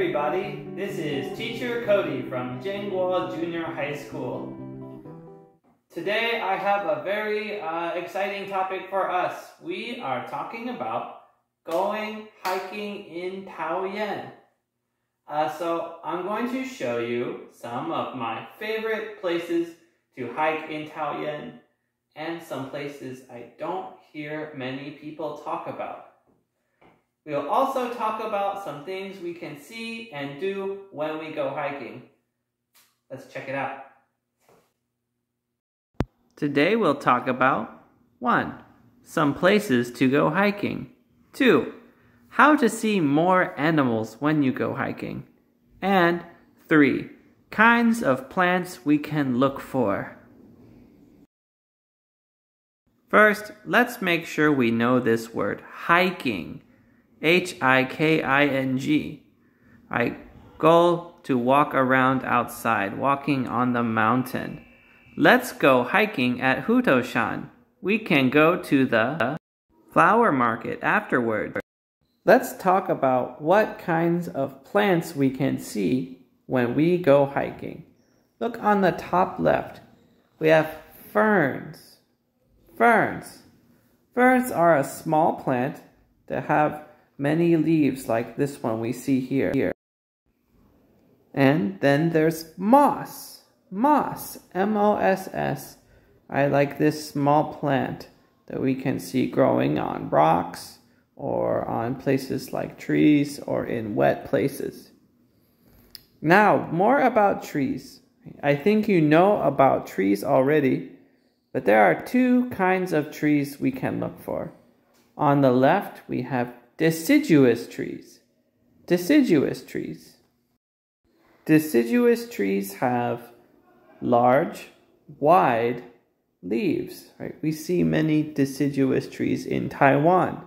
everybody, this is Teacher Cody from Jinping Junior High School. Today I have a very exciting topic for us. We are talking about going hiking in Taoyuan. So I'm going to show you some of my favorite places to hike in Taoyuan and some places I don't hear many people talk about. We'll also talk about some things we can see and do when we go hiking. Let's check it out. Today we'll talk about 1. Some places to go hiking. 2. How to see more animals when you go hiking. And 3. Kinds of plants we can look for. First, let's make sure we know this word, hiking. H-I-K-I-N-G. I go to walk around outside, walking on the mountain. Let's go hiking at Hutoshan. We can go to the flower market afterward. Let's talk about what kinds of plants we can see when we go hiking. Look on the top left. We have ferns. Ferns. Ferns are a small plant that have many leaves like this one we see here. And then there's moss. Moss. M-O-S-S. I like this small plant that we can see growing on rocks or on places like trees or in wet places. Now, more about trees. I think you know about trees already, but there are 2 kinds of trees we can look for. On the left, we have deciduous trees. Deciduous trees. Deciduous trees have large, wide leaves. Right? We see many deciduous trees in Taiwan.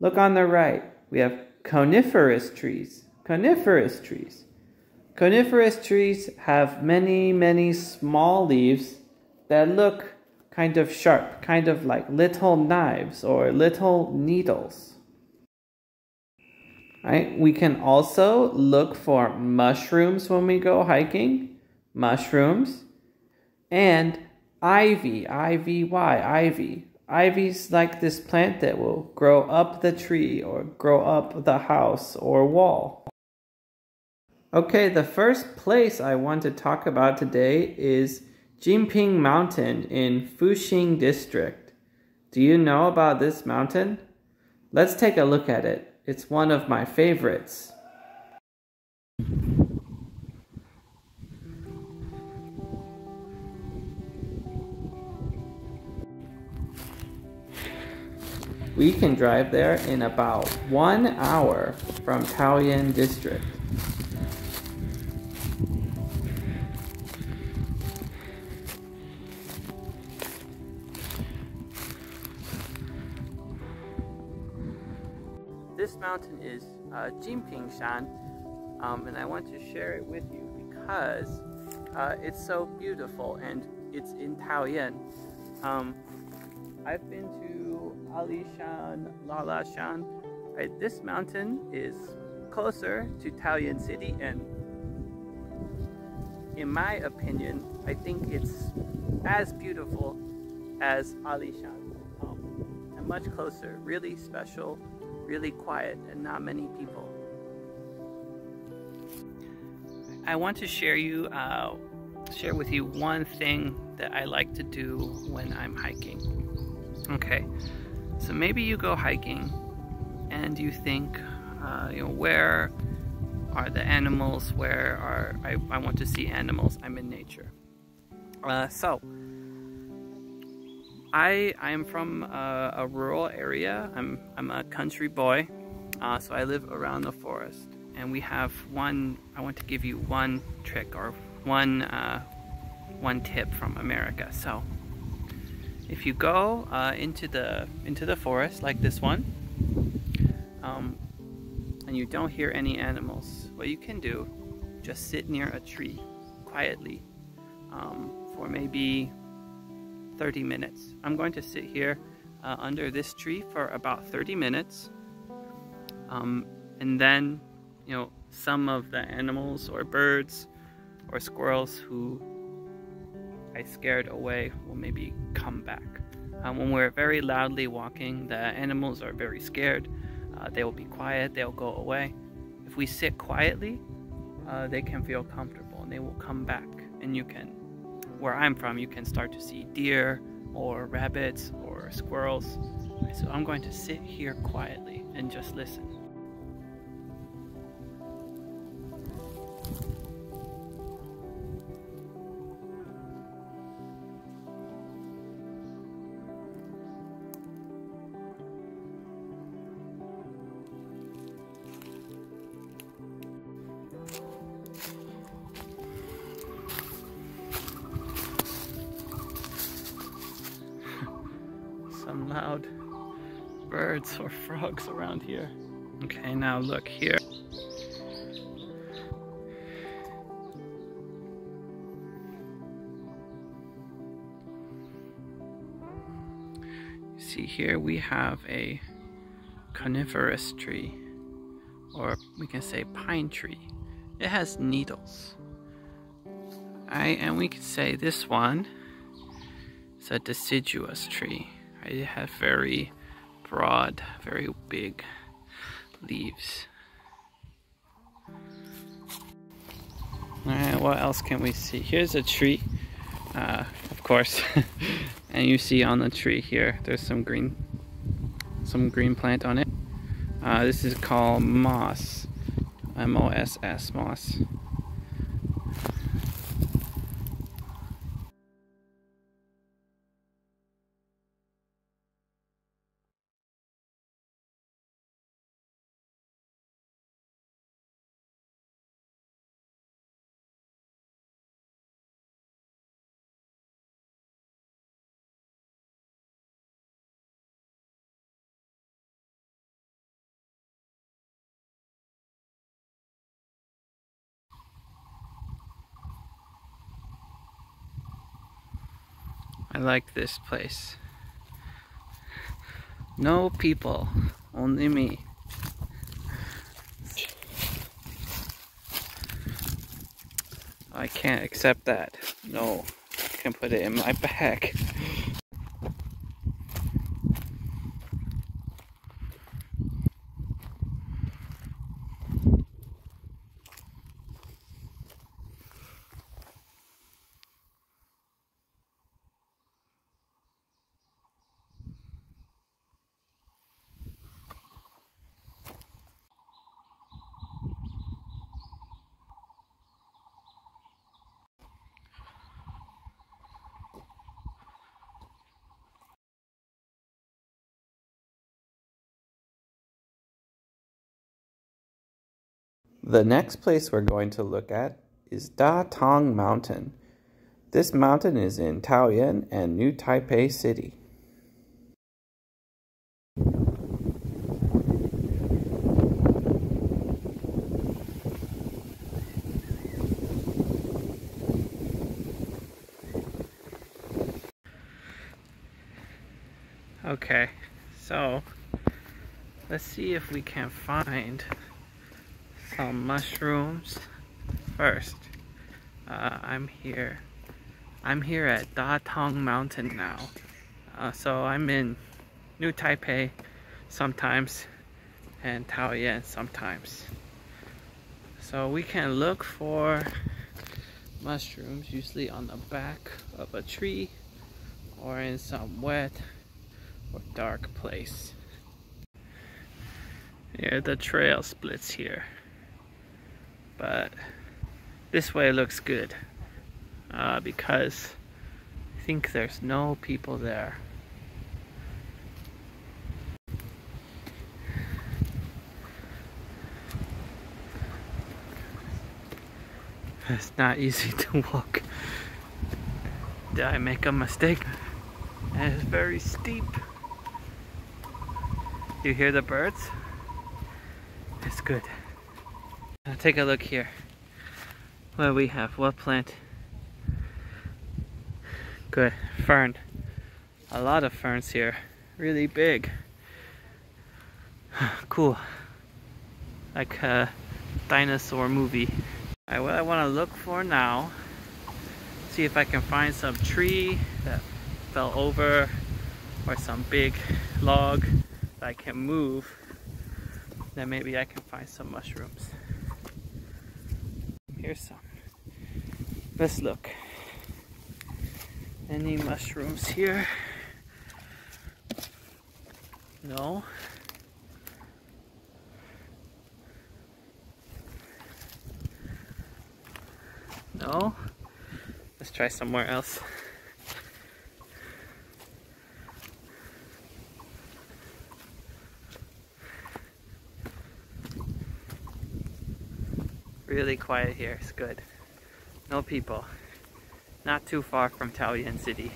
Look on the right. We have coniferous trees. Coniferous trees. Coniferous trees have many, many small leaves that look kind of sharp, kind of like little knives or little needles. Right? We can also look for mushrooms when we go hiking. Mushrooms. And ivy. I-V-Y. Ivy. Ivy's like this plant that will grow up the tree or grow up the house or wall. Okay, the first place I want to talk about today is Jinping Mountain in Fushing district. Do you know about this mountain? Let's take a look at it. It's one of my favorites. We can drive there in about 1 hour from Taoyuan district. This mountain is Jinping Shan, and I want to share it with you because it's so beautiful and it's in Taoyuan. I've been to Alishan, Lalashan. Right, this mountain is closer to Taoyuan City, and in my opinion, I think it's as beautiful as Alishan, and much closer, really special, really quiet, and not many people. I want to share with you one thing that I like to do when I'm hiking. Okay, so maybe you go hiking and you think, where are the animals? I want to see animals. I'm in nature. So I am from a rural area. I'm a country boy, so I live around the forest. And we have I want to give you one trick or one tip from America. So if you go into the forest like this one, and you don't hear any animals, what you can do, just sit near a tree quietly for maybe 30 minutes. I'm going to sit here under this tree for about 30 minutes, and then some of the animals or birds or squirrels who I scared away will maybe come back. When we're very loudly walking, the animals are very scared. They will be quiet, they'll go away. If we sit quietly, they can feel comfortable and they will come back. And you can, where I'm from, you can start to see deer or rabbits or squirrels. So I'm going to sit here quietly and just listen. Some loud birds or frogs around here. Okay, now look here. You see here we have a coniferous tree, or we can say pine tree. It has needles. And we could say this one is a deciduous tree. It has very broad, very big leaves. Alright, what else can we see? Here's a tree, of course. And you see on the tree here, there's some green plant on it. This is called moss, M-O-S-S, moss. I like this place. No people, only me. I can't accept that. No, I can put it in my bag. The next place we're going to look at is Da Tong Mountain. This mountain is in Taoyuan and New Taipei City. Okay, so let's see if we can find some mushrooms first. I'm here at Da Tong Mountain now. So I'm in New Taipei sometimes and Taoyuan sometimes. So we can look for mushrooms usually on the back of a tree or in some wet or dark place. Here the trail splits here, but this way looks good because I think there's no people there. It's not easy to walk. Did I make a mistake? And it's very steep. You hear the birds? It's good. Now take a look here. What do we have? What plant? Good. Fern. A lot of ferns here. Really big. Cool. Like dinosaur movie. Alright, what I want to look for now, see if I can find some tree that fell over or some big log that I can move. Then maybe I can find some mushrooms. Here's some. Let's look. Any mushrooms here? No. No. Let's try somewhere else. Really quiet here, it's good. No people. Not too far from Taoyuan City.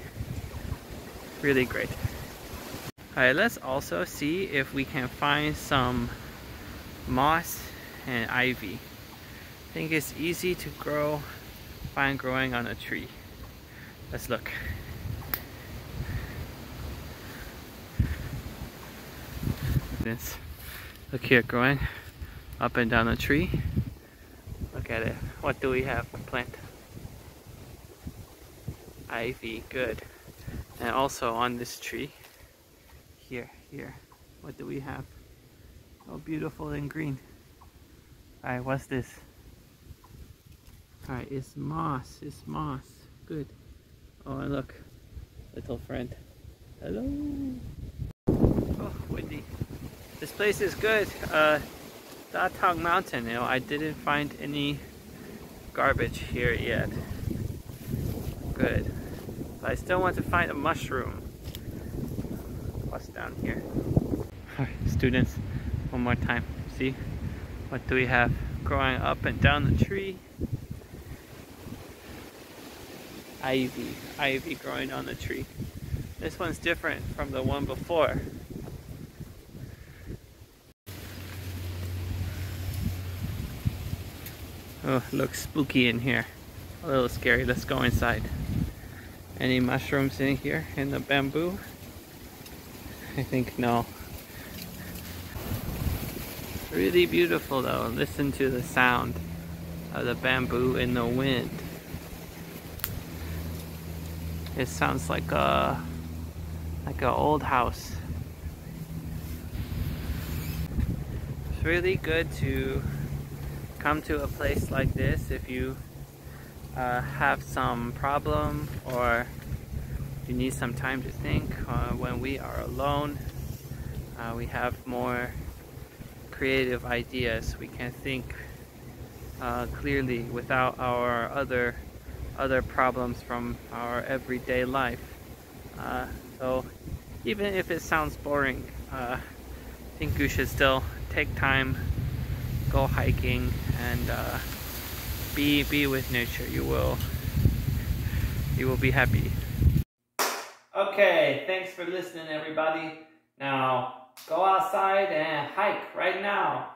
Really great. Alright, let's also see if we can find some moss and ivy. I think it's easy to find growing on a tree. Let's look. Look here, growing up and down the tree. Look at it. What do we have? Plant. Ivy, good. And also on this tree. Here. What do we have? Oh, beautiful and green. Alright, what's this? Alright, it's moss. It's moss. Good. Oh, and look. Little friend. Hello. Oh, windy. This place is good. Datang Mountain, you know, I didn't find any garbage here yet. Good. But I still want to find a mushroom. What's down here? Alright, students, one more time. See? What do we have growing up and down the tree? Ivy growing on the tree. This one's different from the one before. Oh, looks spooky in here. A little scary. Let's go inside. Any mushrooms in here in the bamboo? I think no. Really beautiful though. Listen to the sound of the bamboo in the wind. It sounds like an old house. It's really good to come to a place like this if you have some problem or you need some time to think. When we are alone, we have more creative ideas. We can think clearly without our other problems from our everyday life. So even if it sounds boring, I think you should still take time, go hiking, and be with nature. You will be happy. Okay, thanks for listening, everybody. Now go outside and hike right now.